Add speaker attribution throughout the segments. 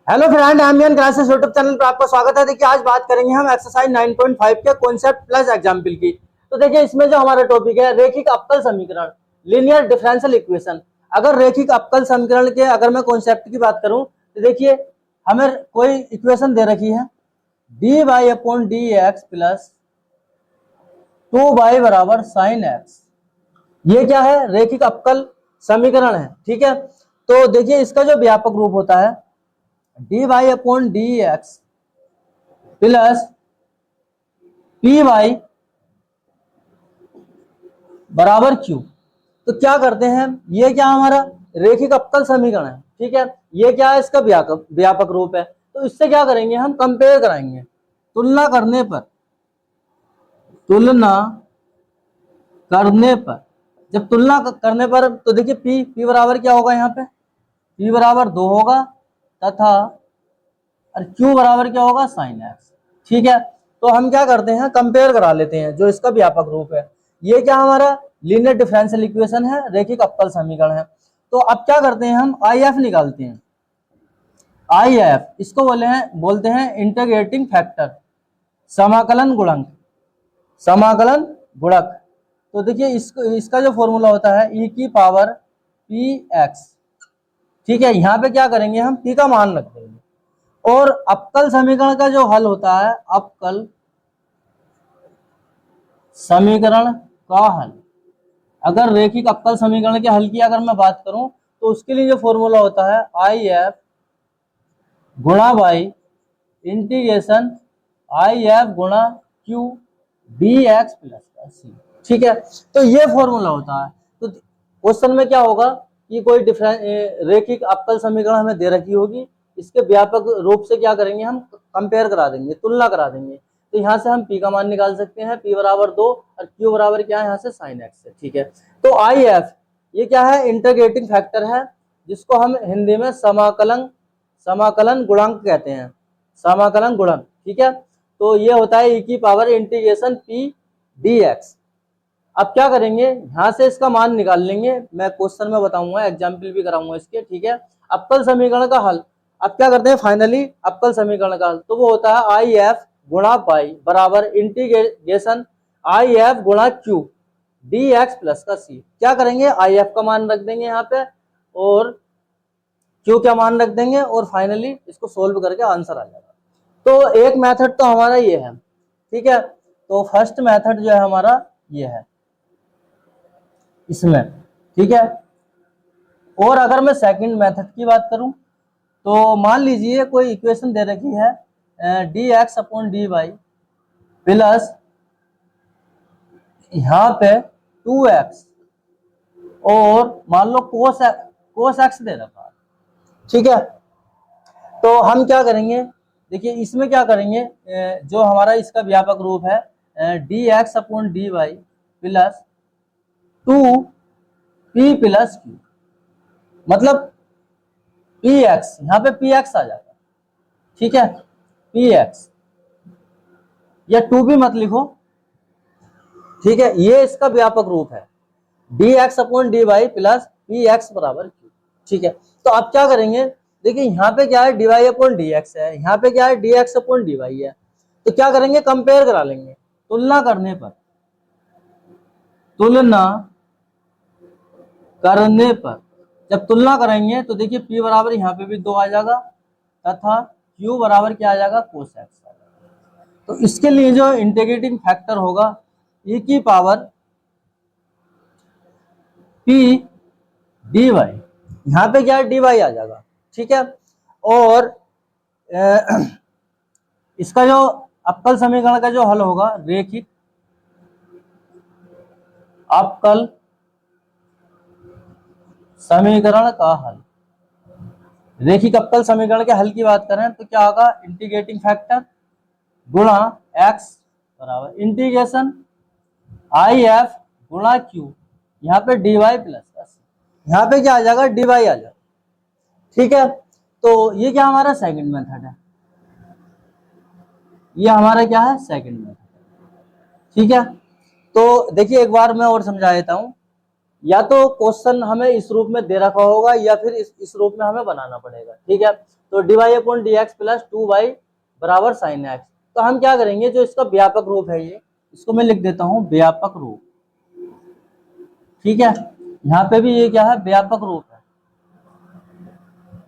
Speaker 1: Hello friend, MBN classes YouTube channel पर आपका स्वागत है। देखिए आज बात करेंगे हम एक्सरसाइज 9.5 के कॉन्सेप्ट प्लस एग्जाम्पल की। तो देखिए इसमें जो हमारा टॉपिक है रेखिक अवकल समीकरण, लीनियर डिफरेंशियल इक्वेशन। अगर रेखिक अवकल समीकरण के अगर मैं कॉन्सेप्ट की बात करूं तो देखिए हमें कोई इक्वेशन दे रखी है D Y upon D x plus 2y बराबर साइन एक्स। ये क्या है? रेखिक अवकल समीकरण है। ठीक है, तो देखिए इसका जो व्यापक रूप होता है D Y upon D x plus P Y बराबर क्यू। तो क्या करते हैं, ये क्या हमारा रेखिक अवकल समीकरण है। ठीक है, ये क्या है? इसका व्यापक रूप है। तो इससे क्या करेंगे, हम कंपेयर कराएंगे। तुलना करने पर तुलना करने पर जब तुलना करने पर तो देखिए पी बराबर क्या होगा, यहाँ पे पी बराबर 2 होगा तथा और क्यू बराबर क्या होगा, साइन एक्स। ठीक है, तो हम क्या करते हैं, कंपेयर करा लेते हैं जो इसका व्यापक रूप है। ये क्या हमारा लीनियर डिफरेंशियल इक्वेशन है, रेखिक अवकल समीकरण है। तो अब क्या करते हैं, हम आई एफ निकालते हैं। आई एफ इसको बोलते हैं इंटीग्रेटिंग फैक्टर, समाकलन गुणक। समाकलन गुणक। तो देखिए इसका जो फॉर्मूला होता है ई की पावर पी एक्स। ठीक है, यहाँ पे क्या करेंगे, हम पी का मान रख देंगे और अवकल समीकरण का जो हल होता है, अवकल समीकरण का हल, अगर रेखिक अवकल समीकरण के हल की अगर मैं बात करूं तो उसके लिए जो फॉर्मूला होता है आई एफ गुणा बाई इंटीग्रेशन आई एफ गुणा क्यू बी एक्स प्लस का सी। ठीक है, तो ये फॉर्मूला होता है। तो क्वेश्चन में क्या होगा कि कोई रेखिक अवकल समीकरण हमें दे रखी होगी, इसके व्यापक रूप से क्या करेंगे, हम कंपेयर करा देंगे, तुलना करा देंगे। तो यहाँ से हम पी का मान निकाल सकते हैं, पी बराबर 2 और क्यू बराबर क्या है, यहाँ से साइन एक्स है। ठीक है, तो आई एफ ये क्या है, इंटीग्रेटिंग फैक्टर है, जिसको हम हिंदी में समाकलन गुणांक कहते हैं, समाकलन गुणक। ठीक है, तो ये होता है ई की power integration P D x. अब क्या करेंगे, यहां से इसका मान निकाल लेंगे, मैं क्वेश्चन में बताऊंगा, एग्जाम्पल भी कराऊंगा इसके। ठीक है, अवकल समीकरण का हल। अब क्या करते हैं, फाइनली अवकल समीकरण का हल तो वो होता है आई एफ गुणा पाई बराबर इंटीग्रेशन आई एफ गुणा क्यू डी एक्स प्लस का सी। क्या करेंगे, आई एफ का मान रख देंगे यहाँ पे और क्यू का मान रख देंगे और फाइनली इसको सोल्व करके आंसर आ जाएगा। तो एक मेथड तो हमारा ये है। ठीक है, तो फर्स्ट मेथड जो है हमारा ये है इसमें। ठीक है, और अगर मैं सेकंड मेथड की बात करूं तो मान लीजिए कोई इक्वेशन दे रखी है D X upon D Y plus यहाँ पे 2x और मान लो कोस एक्स दे रखा है। ठीक है, तो हम क्या करेंगे, देखिए इसमें क्या करेंगे, जो हमारा इसका व्यापक रूप है D X upon D Y plus 2p plus Q, मतलब पी एक्स, यहाँ पे पी एक्स आ जाएगा। ठीक है, पी एक्स या 2p मत लिखो। ठीक है, ये इसका व्यापक रूप है D X upon D Y plus P X बराबर क्यू। ठीक है, तो आप क्या करेंगे, देखिए यहाँ पे क्या है, D Y upon D X है, यहाँ पे क्या है, D X upon D Y है। तो क्या करेंगे, कंपेयर करा लेंगे। तुलना करने पर जब तुलना करेंगे तो देखिए P बराबर यहाँ पे भी 2 आ जाएगा तथा Q बराबर क्या आ जाएगा, कोस एक्स आ जाएगा। तो इसके लिए जो इंटीग्रेटिंग फैक्टर होगा e की पावर P डी वाई, यहाँ पे क्या है, डी वाई आ जाएगा। ठीक है, और इसका जो अवकल समीकरण का जो हल होगा, रेखिक अवकल समीकरण का हल, रेखिक अवकल समीकरण के हल की बात करें तो क्या होगा, इंटीग्रेटिंग फैक्टर गुणा x बराबर इंटीग्रेशन आई एफ गुणा क्यू, यहाँ पे डी वाई प्लस, यहाँ पे क्या आ जाएगा, डी वाई आ जाएगा। ठीक है, तो ये क्या हमारा सेकंड मेथड है, ये हमारा क्या है, सेकंड मेथड। ठीक है, तो देखिए एक बार मैं और समझा देता हूं, या तो क्वेश्चन हमें इस रूप में दे रखा होगा या फिर इस रूप में हमें बनाना पड़ेगा। ठीक है, तो dy upon D x plus 2y बराबर साइन एक्स। तो हम क्या करेंगे, जो इसका व्यापक रूप है ये, इसको मैं लिख देता हूं व्यापक रूप। ठीक है, यहाँ पे भी ये क्या है, व्यापक रूप है।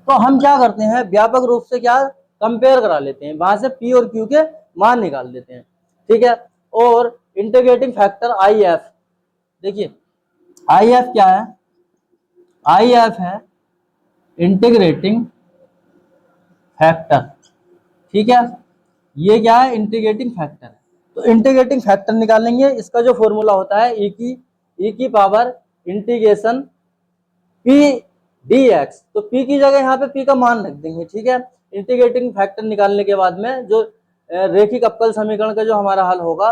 Speaker 1: तो हम क्या करते हैं, व्यापक रूप से क्या कंपेयर करा लेते हैं, वहां से p और q के मान निकाल देते हैं। ठीक है, और इंटीग्रेटिंग फैक्टर आई एफ, देखिए आई एफ क्या है, आई एफ है इंटीग्रेटिंग फैक्टर। ठीक है, ये क्या है, इंटीग्रेटिंग फैक्टर है। तो इंटीग्रेटिंग फैक्टर निकालेंगे, इसका जो फॉर्मूला होता है e की पावर इंटीग्रेशन p dx। तो p की जगह यहाँ पे p का मान रख देंगे। ठीक है, इंटीग्रेटिंग फैक्टर निकालने के बाद में जो रेखिक अवकल समीकरण का जो हमारा हल होगा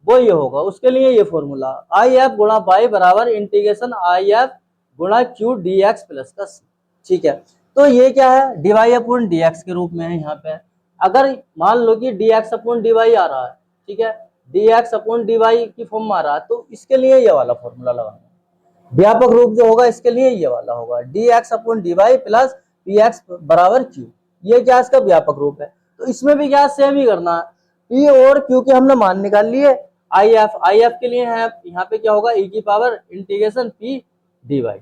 Speaker 1: वो ये होगा। उसके लिए ये फॉर्मूला आई एफ गुणा बाई बराबर इंटीग्रेशन आई एफ गुणा क्यू डी एक्स प्लस का सी। ठीक है, तो ये क्या है, डीवाई अपॉन डी एक्स के रूप में है यहाँ पे। अगर मान लो कि D X upon D Y आ रहा है, ठीक है, D X upon D Y की फॉर्म में आ रहा है, तो इसके लिए ये वाला फॉर्मूला लगाना। व्यापक रूप जो होगा इसके लिए ये वाला होगा, D X upon D Y plus P X बराबर क्यू। ये क्या इसका व्यापक रूप है। तो इसमें भी क्या सेम ही करना है, पी और क्यू के हमने मान निकाल लिए। आई एफ के लिए है यहाँ पे क्या होगा, ई की power integration P D Y.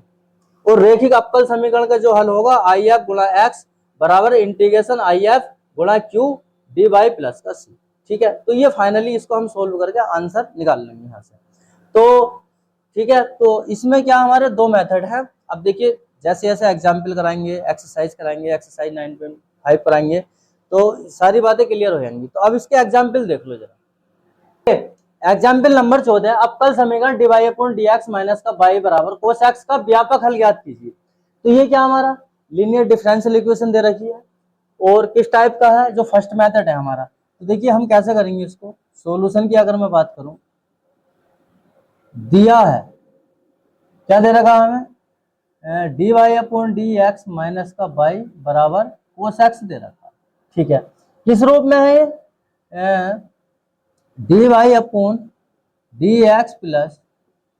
Speaker 1: और रेखिक अवकल समीकरण का जो हल होगा आई एफ गुणा एक्स बराबर इंटीग्रेशन आई एफ गुणा क्यू डी वाई प्लस का सी। ठीक है, तो ये फाइनली इसको हम सोल्व करके आंसर निकाल लेंगे यहाँ से। तो ठीक है, तो इसमें क्या हमारे दो मेथड है। अब देखिए जैसे जैसे एग्जाम्पल कराएंगे, एक्सरसाइज कराएंगे, एक्सरसाइज 9.5 कराएंगे, तो सारी बातें क्लियर हो जाएंगी। तो अब इसके एग्जाम्पल देख लो जरा। एग्जाम्पल नंबर 14, अवकल समीकरण D Y upon D X minus का बाई बराबर कोस एक्स का व्यापक हल ज्ञात कीजिए। तो ये क्या हमारा लीनियर डिफरेंशियल इक्वेशन दे रखी है, और किस टाइप का है, जो फर्स्ट मेथड है हमारा। तो देखिए हम कैसे करेंगे इसको सॉल्यूशन की। अगर मैं बात करूं, दिया है क्या दे रखा हमें, D Y upon D X minus का बाई बराबर कोस एक्स दे रखा। ठीक है, किस रूप में है ये, D Y upon D x plus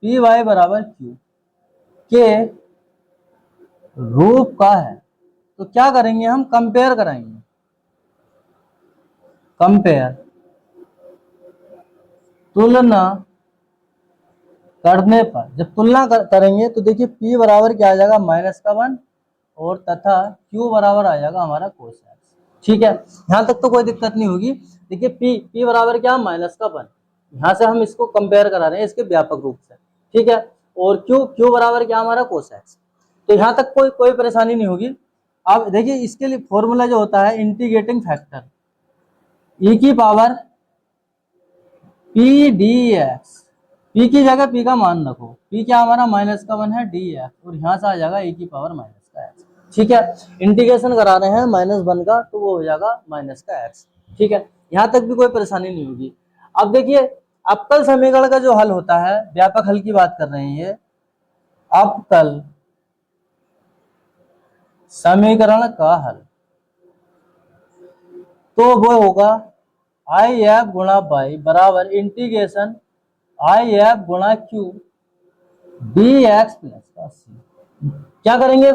Speaker 1: P Y बराबर क्यू के रूप का है। तो क्या करेंगे हम, कंपेयर कराएंगे। कंपेयर तुलना करने पर, जब तुलना करेंगे तो देखिए p बराबर क्या आ जाएगा, माइनस का 1, और तथा q बराबर आ जाएगा हमारा कोस एक्स। ठीक है, यहाँ तक तो कोई दिक्कत नहीं होगी। देखिए p बराबर क्या, माइनस का 1। यहाँ से हम इसको कंपेयर करा रहे हैं इसके व्यापक रूप से। ठीक है, और q बराबर क्या हमारा कोस एक्स। तो यहाँ तक कोई परेशानी नहीं होगी। अब देखिए इसके लिए फॉर्मूला जो होता है इंटीग्रेटिंग फैक्टर e की power P D x, P की जगह पी का मान रखो, पी क्या हमारा माइनस का 1 है डी एक्स, और यहाँ से आ जाएगा e की पावर माइनस का एक्स। ठीक है, इंटीग्रेशन करा रहे हैं -1 का, तो वो हो जाएगा माइनस का एक्स। ठीक है, यहाँ तक भी कोई परेशानी नहीं होगी। अब देखिए अवकल समीकरण का जो हल होता है, व्यापक हल की बात कर रहे हैं, ये अवकल समीकरण का हल, तो वो होगा आई एफ गुणा बाई बराबर इंटीग्रेशन आई एफ गुणा क्यू डी एक्स प्लस का सी। क्या करेंगे,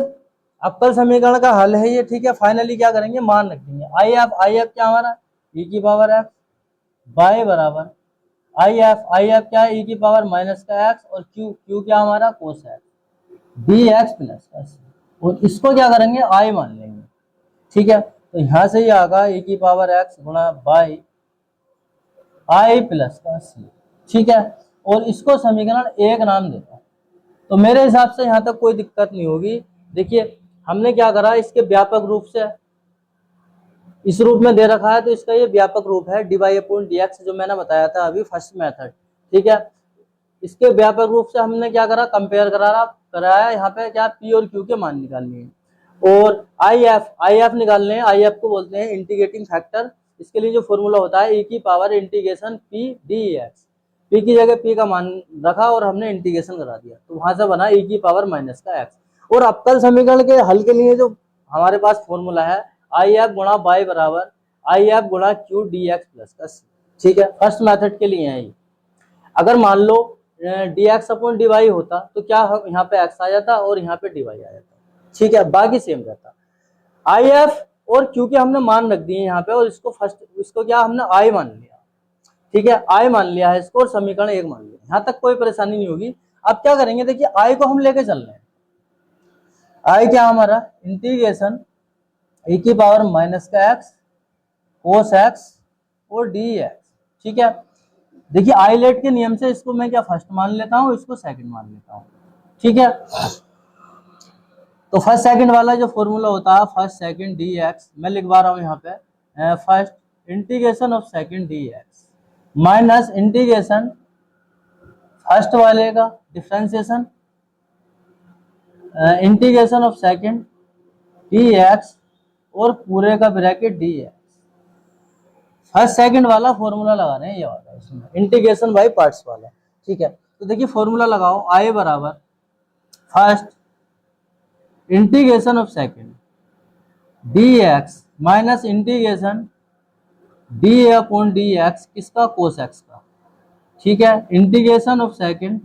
Speaker 1: अवकल समीकरण का हल है ये। ठीक है, फाइनली क्या करेंगे, मान रख देंगे आई एफ क्या हमारा e की पावर एक्स बाई बराबर आई एफ क्या है, e की पावर माइनस का एक्स, और क्यू क्या हमारा कोस एक्स डी एक्स प्लस का सी, और इसको क्या करेंगे, आई मान लेंगे। ठीक है, तो यहां से ही आगा e की पावर एक्स गुणा बाई आई प्लस का सी। ठीक है, और इसको समीकरण 1 नाम देता है। तो मेरे हिसाब से यहाँ तक कोई दिक्कत नहीं होगी। देखिए हमने क्या करा, इसके व्यापक रूप से इस रूप में दे रखा है, तो इसका ये व्यापक रूप है D Y upon D X, जो मैंने बताया था अभी फर्स्ट मेथड। ठीक है, इसके व्यापक रूप से हमने क्या करा, कंपेयर कराया। यहाँ पे क्या पी और क्यू के मान निकाल लिए, और आई एफ निकालने हैं। आई एफ को बोलते हैं इंटीग्रेटिंग फैक्टर। इसके लिए जो फॉर्मूला होता है e की power integration P D x, P की जगह p का मान रखा और हमने इंटीग्रेशन करा दिया, तो वहां से बना e की पावर माइनस का एक्स। और अवकल समीकरण के हल के लिए जो हमारे पास फॉर्मूला है आई एफ गुणा बाई बराबर आई एफ गुणा क्यू डी एक्स प्लस का सी। ठीक है, फर्स्ट मेथड के लिए है ये। अगर मान लो D X upon D Y होता, तो क्या यहाँ पे एक्स आ जाता और यहाँ पे डी वाई आ जाता। ठीक है, बाकी सेम रहता। आई एफ और क्योंकि हमने मान रख दिए यहाँ पे और इसको क्या हमने आई मान लिया, ठीक है, आई मान लिया है इसको और समीकरण 1 मान लिया, यहाँ तक कोई परेशानी नहीं होगी। अब क्या करेंगे, देखिए आई को हम लेके चल रहे हैं, आई क्या हमारा इंटीग्रेशन e की पावर माइनस का एक्स कोस एक्स और डी एक्स, ठीक है। देखिए आइलेट के नियम से इसको मैं क्या फर्स्ट मान लेता हूँ, इसको सेकंड मान लेता हूँ, ठीक है। तो फर्स्ट सेकंड वाला जो फॉर्मूला होता है फर्स्ट सेकंड डी एक्स, मैं लिखवा रहा हूँ यहाँ पे first integration of second D X minus integration first वाले का differentiation integration of second D x और पूरे का bracket D x. First second वाला फॉर्मूला लगा रहे हैं, ये वाला इसमें इंटीग्रेशन बाय पार्ट्स वाला, ठीक है। तो देखिए फॉर्मूला लगाओ, आई बराबर first integration of second D X minus integration D upon D x किसका, कोस एक्स का, ठीक है। Integration of second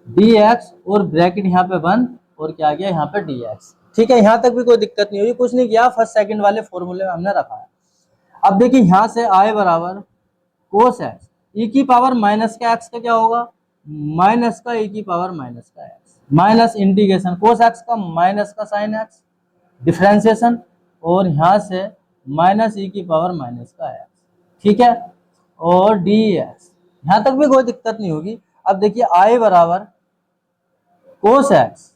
Speaker 1: D x और ब्रैकेट यहाँ पे बंद और क्या गया यहाँ पे डी एक्स, ठीक है। यहाँ तक भी कोई दिक्कत नहीं हुई, कुछ नहीं किया, फर्स्ट सेकंड वाले फॉर्मूले में हमने रखा है। अब देखिए यहाँ से आई बराबर कोस एक्स ई की पावर माइनस का एक्स का क्या होगा, माइनस का ई की पावर माइनस का x minus integration cos x का माइनस का साइन एक्स डिफ्रेंसिएशन और यहाँ से माइनस ई की पावर माइनस का एक्स, ठीक है, और डी एक्स, यहाँ तक भी कोई दिक्कत नहीं होगी। अब देखिए आई बराबर कोस एक्स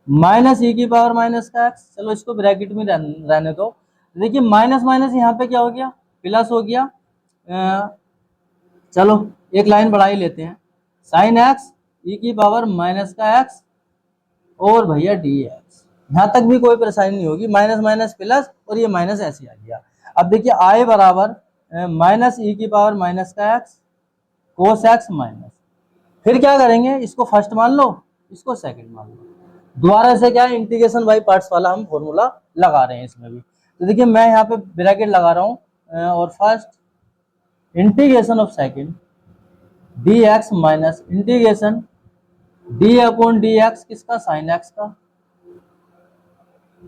Speaker 1: माइनस ई की पावर माइनस का एक्स, चलो इसको ब्रैकेट में रहने दो। देखिए माइनस माइनस यहाँ पे क्या हो गया, प्लस हो गया, चलो एक लाइन बढ़ा ही लेते हैं, साइन एक्स ई की पावर माइनस का एक्स और भैया डी एक्स, यहाँ तक भी कोई परेशानी नहीं होगी, माइनस माइनस प्लस और ये माइनस ऐसे आ गया। अब देखिए आई बराबर माइनस ई की पावर माइनस का एक्स कोस एक्स माइनस, फिर क्या करेंगे, इसको फर्स्ट मान लो इसको सेकंड मान लो, दोबारा से क्या इंटीग्रेशन बाय पार्ट्स वाला हम फॉर्मूला लगा रहे हैं इसमें भी। तो देखिए मैं यहाँ पे ब्रैकेट लगा रहा हूँ और first integration of second D X minus integration D upon D x किसका, साइन एक्स का,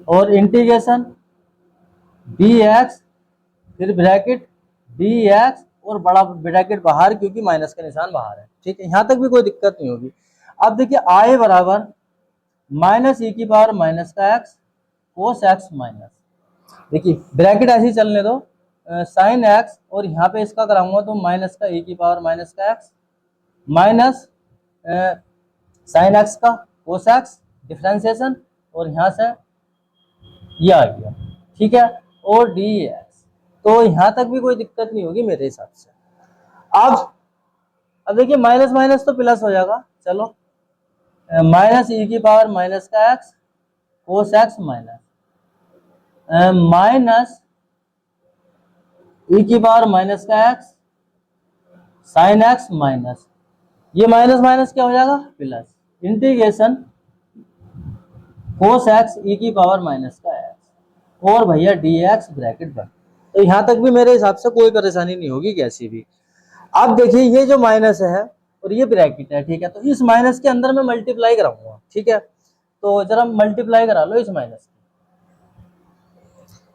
Speaker 1: और इंटीग्रेशन डी एक्स फिर ब्रैकेट डी एक्स और बड़ा ब्रैकेट बाहर क्योंकि माइनस का निशान बाहर है, ठीक है। यहाँ तक भी कोई दिक्कत नहीं होगी। अब देखिए आई बराबर माइनस ई की पावर माइनस का एक्स कोस एक्स माइनस, देखिए ब्रैकेट ऐसे ही चलने दो, साइन एक्स और यहाँ पे इसका कराऊंगा तो माइनस का ई की पावर माइनस का एक्स माइनस साइन एक्स का कोस एक्स डिफ्रेंसिएशन और यहाँ से ये आ गया, ठीक है, और डी एक्स। तो यहाँ तक भी कोई दिक्कत नहीं होगी मेरे हिसाब से। अब देखिए माइनस माइनस तो प्लस हो जाएगा, चलो माइनस ई की पावर माइनस का x cos x minus minus e की पावर माइनस का एक्स साइन एक्स माइनस, ये माइनस माइनस क्या हो जाएगा plus integration cos x e की पावर माइनस का एक्स और भैया डी एक्स ब्रैकेट बंद। तो यहाँ तक भी मेरे हिसाब से कोई परेशानी नहीं होगी कैसी भी। अब देखिए ये जो माइनस है और ये ब्रैकेट है, ठीक है, तो इस माइनस के अंदर मैं मल्टीप्लाई कराऊंगा, ठीक है, तो जरा मल्टीप्लाई करा लो इस माइनस की।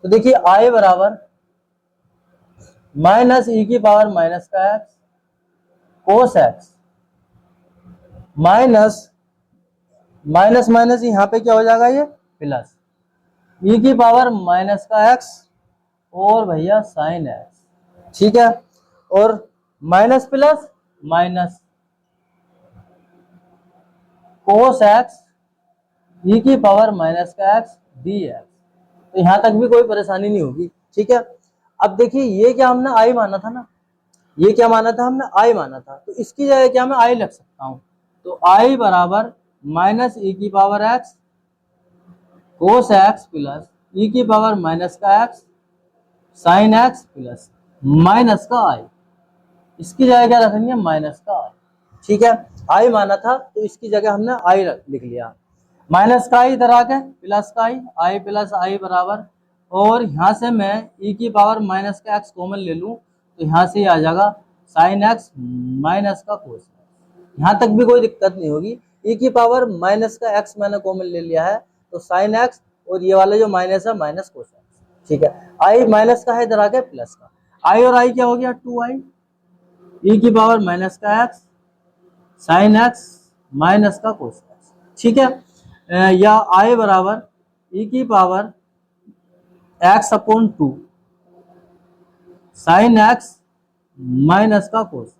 Speaker 1: तो देखिए आई बराबर माइनस ई की पावर माइनस का x cos x minus minus minus यहाँ पे क्या हो जाएगा ये प्लस ई की पावर माइनस का एक्स और भैया साइन एक्स, ठीक है, और minus plus minus cos x e की पावर माइनस का एक्स डी एक्स। तो यहाँ तक भी कोई परेशानी नहीं होगी, ठीक है। अब देखिए ये क्या हमने आई माना था ना, ये क्या माना था हमने आई माना था, तो इसकी जगह क्या मैं आई लग सकता हूँ, तो आई बराबर माइनस ई की power x cos x plus e की पावर माइनस का x sine x plus minus का आई, इसकी जगह क्या रखेंगे माइनस का आई, ठीक है। आई माना था तो इसकी जगह हमने आई लिख लिया, माइनस का आई इधर आके प्लस का आई प्लस आई बराबर, और यहाँ से मैं ई की पावर माइनस का एक्स कॉमन ले लूँ तो यहाँ से आ जाएगा साइन एक्स माइनस का कोस एक्स। यहाँ तक भी कोई दिक्कत नहीं होगी, ई की पावर माइनस का एक्स मैंने कॉमन ले लिया है तो साइन एक्स और ये वाला जो माइनस है माइनस कोस एक्स। ठीक है, आई माइनस का है, इधर आ गया प्लस का, आई और आई क्या हो गया 2i ई की पावर माइनस का एक्स साइन एक्स माइनस का कोस एक्स। ठीक है, या आई बराबर ई की power x upon 2 sign x minus का कोस।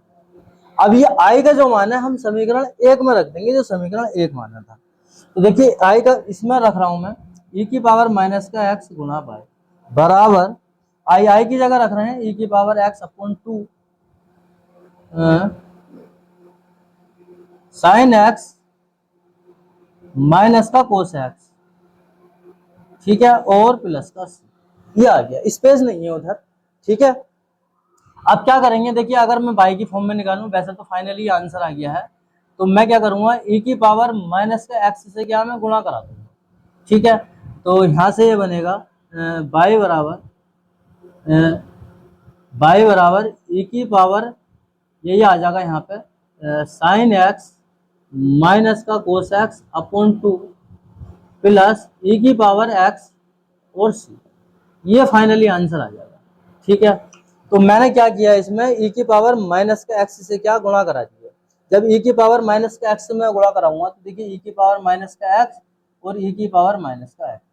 Speaker 1: अब ये आई का जो मान है हम समीकरण एक में रख देंगे, जो समीकरण एक माना था। तो देखिए आई का इसमें रख रहा हूं मैं ई की पावर माइनस का एक्स गुणा पाई बराबर आई की जगह रख रहे हैं ई की power x upon 2 sign x minus का कोस एक्स। ठीक है, और प्लस का सी, ये आ गया, स्पेस नहीं है उधर। ठीक है, अब क्या करेंगे, देखिए अगर मैं बाई की फॉर्म में निकालूं, वैसे तो फाइनली आंसर आ गया है, तो मैं क्या करूंगा ई की पावर माइनस का एक्स से क्या मैं गुणा करा दूंगा। ठीक है, तो यहां से ये बनेगा बाई बराबर ई की पावर यही आ जाएगा यहाँ पे साइन एक्स माइनस का कोस एक्स अपॉन 2 प्लस ई की पावर एक्स और सी, ये फाइनली आंसर आ जाएगा। ठीक है, तो मैंने क्या किया इसमें ई की पावर माइनस का एक्स से क्या गुणा करा दिया। जब ई की पावर माइनस का एक्स से मैं गुणा कराऊंगा तो देखिए ई की पावर माइनस का एक्स और ई की पावर माइनस का एक्स।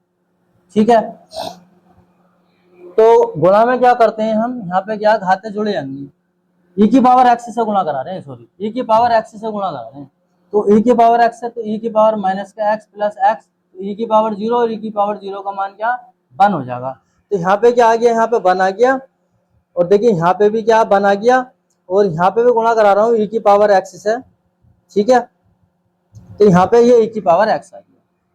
Speaker 1: ठीक है, तो गुणा में क्या करते हैं हम, यहाँ पे क्या घाते जुड़े जाएंगे, ई की पावर एक्स से गुणा करा रहे हैं, सॉरी ई की पावर एक्स से गुणा करा रहे हैं, तो ई की पावर एक्स है तो ई की पावर माइनस का एक्स प्लस एक्स, तो ई की पावर 0 और ई की पावर 0 का मान क्या 1 हो जाएगा। तो यहाँ पे क्या आ गया, यहाँ पे 1 आ गया, और देखिए यहाँ पे भी क्या 1 आ गया, और यहाँ पे भी गुणा करा रहा हूँ ई की पावर एक्स से। ठीक है, तो यहाँ पे ये ई की पावर एक्स आ गया।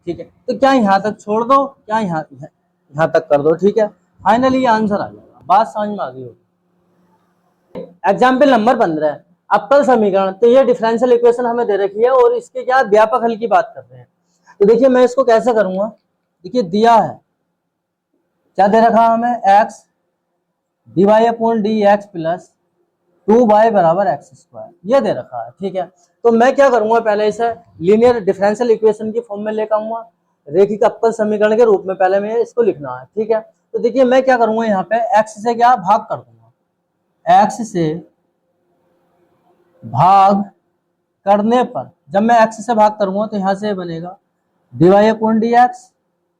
Speaker 1: ठीक है, तो क्या यहाँ तक छोड़ दो, क्या यहाँ तक कर दो। ठीक है, फाइनली ये आंसर आ जाएगा, बात समझ में आ गई होगी। एग्जाम्पल नंबर 15, अवकल समीकरण। तो ये डिफरेंशियल इक्वेशन हमें दे रखी है और इसके क्या व्यापक हल की बात कर रहे हैं। तो देखिए मैं इसको कैसे करूंगा, देखिए दिया है क्या दे रखा हमें, X D Y upon D x plus 2y बराबर एक्स स्क्वायर, ये दे रखा है। ठीक है, तो मैं क्या करूंगा, पहले इसे लीनियर डिफरेंशियल इक्वेशन की फॉर्म में लेकर आऊंगा, रेखिक अवकल समीकरण के रूप में पहले मैं इसको लिखना है। ठीक है, तो देखिए मैं क्या करूंगा, यहाँ पे x से क्या भाग कर दूंगा, x से भाग करने पर जब मैं x से भाग करूंगा तो यहाँ से बनेगा dy अपॉन डी एक्स,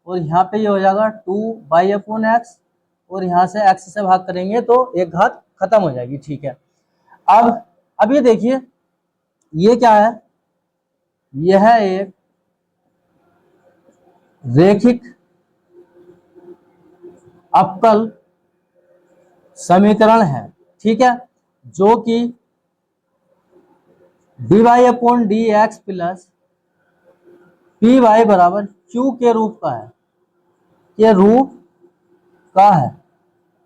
Speaker 1: और यहाँ पे ये हो जाएगा 2y अपॉन एक्स, और यहाँ से x से भाग करेंगे तो एक घात खत्म हो जाएगी। ठीक है, अब ये देखिए ये क्या है, यह एक रेखिक अवकल समीकरण है। ठीक है, जो कि D Y upon D x plus P Y बराबर क्यू के रूप का है, ये रूप का है।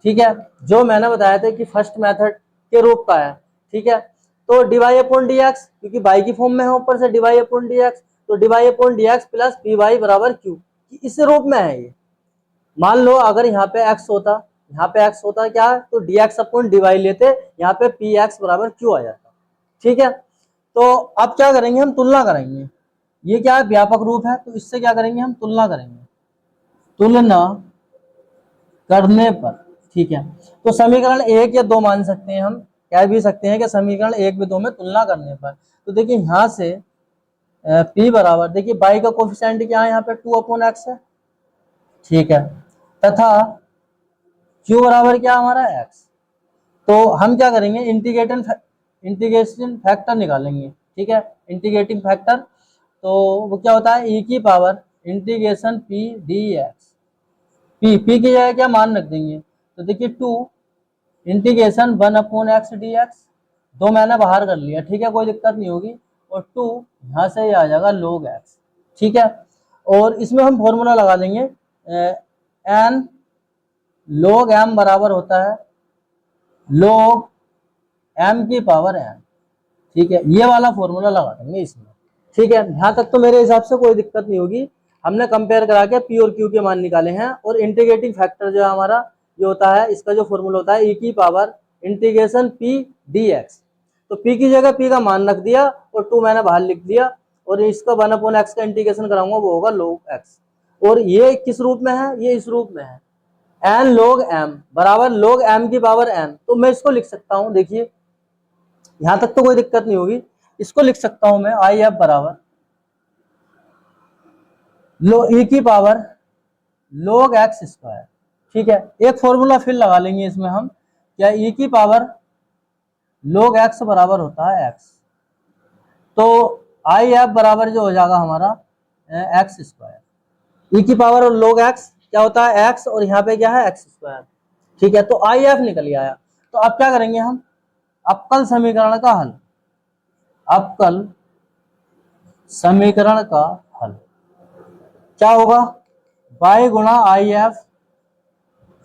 Speaker 1: ठीक है, जो मैंने बताया था कि फर्स्ट मेथड के रूप का है। ठीक है, तो डिवाई अपॉन डी एक्स, क्योंकि बाई की फॉर्म में है ऊपर से डिवाई अपॉन डी एक्स, तो d y upon D x plus P Y बराबर क्यू, इस रूप में है ये। मान लो अगर यहाँ पे एक्स होता, यहाँ पे एक्स होता क्या, तो डी एक्स अपॉन डिवाई लेते, यहाँ पे पी एक्स बराबर क्यू आ जाता। ठीक है, तो अब क्या करेंगे, हम तुलना करेंगे, ये क्या है व्यापक रूप है, तो इससे क्या करेंगे, हम तुलना करेंगे, तुलना करने पर। ठीक है, तो समीकरण 1 या 2 मान सकते हैं, हम कह भी सकते हैं कि समीकरण 1 व 2 में तुलना करने पर। तो देखिए यहाँ से p बराबर, देखिए बाई का कोफिशिएंट क्या है, यहाँ पे 2 अपॉन एक्स है। ठीक है, तथा q बराबर क्या हमारा x, तो हम क्या करेंगे, इंटीग्रेशन फैक्टर निकालेंगे। ठीक है, इंटीग्रेटिंग फैक्टर, तो वो क्या होता है, e की power integration p dx, p की जगह क्या मान रख देंगे, तो देखिए 2 integration 1 upon x D x, 2 मैंने बाहर कर लिया। ठीक है, कोई दिक्कत नहीं होगी, और 2 यहाँ से आ जाएगा log x। ठीक है, और इसमें हम फॉर्मूला लगा देंगे n log m बराबर होता है log m की पावर n। ठीक है, ये वाला फॉर्मूला लगा देंगे इसमें। ठीक है, यहाँ तक तो मेरे हिसाब से कोई दिक्कत नहीं होगी। हमने कंपेयर करा के पी और क्यू के मान निकाले हैं, और इंटीग्रेटिंग फैक्टर जो है हमारा ये होता है, इसका जो फॉर्मूला होता है ई की power integration P D x, तो पी की जगह पी का मान रख दिया और 2 मैंने बाहर लिख दिया, और इसका 1 अपॉन एक्स का इंटीग्रेशन कराऊंगा वो होगा log एक्स। और ये किस रूप में है, ये इस रूप में है, n log m बराबर log m की पावर n। तो मैं इसको लिख सकता हूं, देखिए यहां तक तो कोई दिक्कत नहीं होगी, इसको लिख सकता हूं मैं आई एफ बराबर लो e की पावर log x स्क्वायर। ठीक है, एक फॉर्मूला फिर लगा लेंगे इसमें हम, क्या e की पावर log x बराबर होता है x, तो आई एफ बराबर जो हो जाएगा हमारा एक्स स्क्वायर, ई की पावर और log x क्या होता है x, और यहाँ पे क्या है एक्स स्क्वायर। ठीक है, तो आई एफ निकल आया। तो अब क्या करेंगे हम, अवकल समीकरण का हल, अवकल समीकरण का हल क्या होगा, y गुणा आई एफ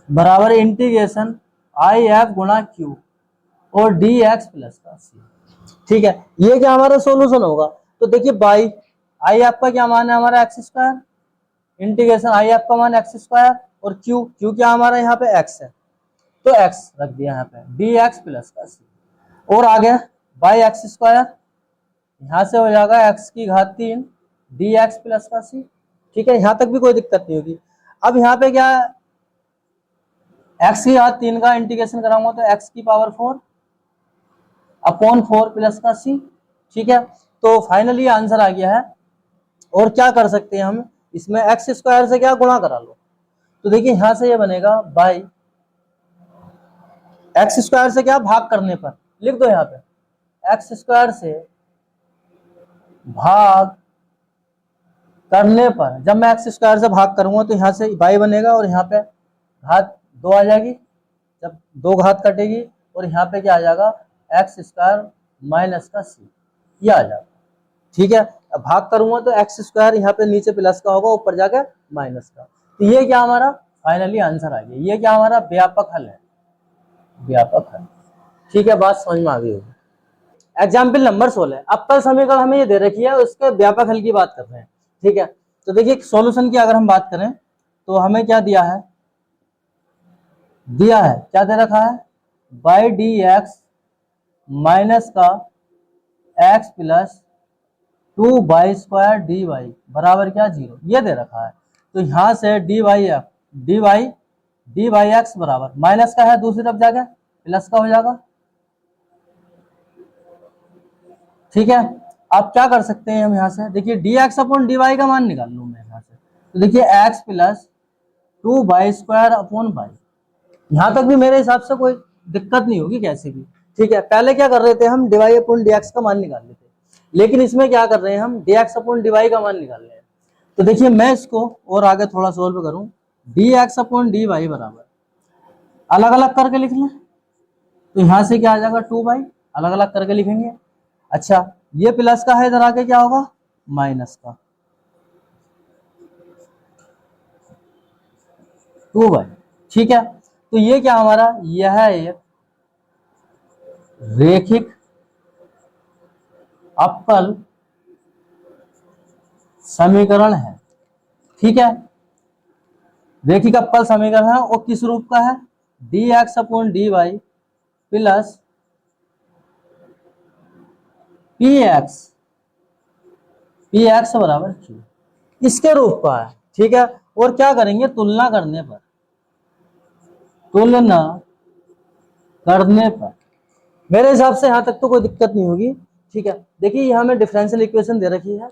Speaker 1: बराबर इंटीग्रेशन आई एफ गुणा क्यू और डी एक्स प्लस का सी। ठीक है, ये क्या हमारा सॉल्यूशन होगा। तो देखिए बाई आई एफ का क्या मान है हमारा x square, integration I F का मान एक्स स्क्वायर, और क्यू क्या हमारा यहाँ पे एक्स है, तो एक्स रख दिया यहाँ पे, डी एक्स प्लस का सी, और आगे बाई एक्स स्क्वायर, यहाँ से हो जाएगा एक्स की घात 3 डी एक्स प्लस का सी। ठीक है, यहाँ तक भी कोई दिक्कत नहीं होगी। अब यहाँ पे क्या है, एक्स की घात 3 का इंटीग्रेशन कराऊंगा तो एक्स की पावर 4 अपॉन 4 प्लस का सी। ठीक है, तो फाइनली आंसर आ गया है। और क्या कर सकते हैं हम, इसमें एक्स स्क्वायर से क्या गुणा करा लो, तो देखिए यहां से ये बनेगा बाई एक्स स्क्वायर से क्या भाग करने पर, लिख दो यहाँ पे एक्स स्क्वायर से भाग करने पर, जब मैं एक्स स्क्वायर से भाग करूंगा तो यहाँ से बाई बनेगा और यहाँ पे घात 2 आ जाएगी, जब 2 घात कटेगी और यहाँ पे क्या आ जाएगा एक्स स्क्वायर माइनस का सी, ये आ जाएगा। ठीक है, अब भाग करूंगा तो एक्स स्क्वायर यहाँ पे नीचे प्लस का होगा, ऊपर जाके माइनस का, तो ये क्या हमारा फाइनली आंसर आ गया, ये क्या हमारा व्यापक हल है, व्यापक हल। ठीक है, बात समझ में आ गई होगी। एग्जाम्पल नंबर 16, अवकल समीकरण हमें ये दे रखी है, उसके व्यापक हल की बात कर रहे हैं। ठीक है, तो देखिए सॉल्यूशन की अगर हम बात करें तो हमें क्या दिया है, क्या दे रखा है, बाई डी एक्स माइनस का X plus 2 Y square D Y बराबर क्या 0, ये दे रखा है। तो यहां से डी वाई एक्स बराबर माइनस का है, दूसरी तरफ जाके प्लस का हो जाएगा। ठीक है, आप क्या कर सकते हैं, हम यहाँ से देखिए D X upon D Y का मान निकाल लूँ मैं यहाँ से, तो देखिए X plus 2 Y square upon Y, यहाँ तक भी मेरे हिसाब से कोई दिक्कत नहीं होगी कैसे भी। ठीक है, पहले क्या कर रहे थे हम, D Y upon D X का मान निकाल लेते, लेकिन इसमें क्या कर रहे हैं हम, D X upon D Y का मान निकाल रहे हैं। तो देखिए मैं इसको और आगे थोड़ा सोल्व करूं, D X upon D Y बराबर अलग अलग करके लिख लें, तो यहां से क्या आ जाएगा 2 बाई, अलग अलग करके लिखेंगे। अच्छा, ये प्लस का है, इधर आके क्या होगा माइनस का 2 बाई। ठीक है, तो ये क्या हमारा, यह एक रेखिक अवकल समीकरण है। ठीक है, रेखिक अवकल समीकरण है, और किस रूप का है, D X upon D Y plus P X बराबर क्यू, इसके रूप का है। ठीक है, और क्या करेंगे, तुलना करने पर मेरे हिसाब से यहां तक तो कोई दिक्कत नहीं होगी। ठीक है, देखिए यहाँ हमें डिफरेंशियल इक्वेशन दे रखी है,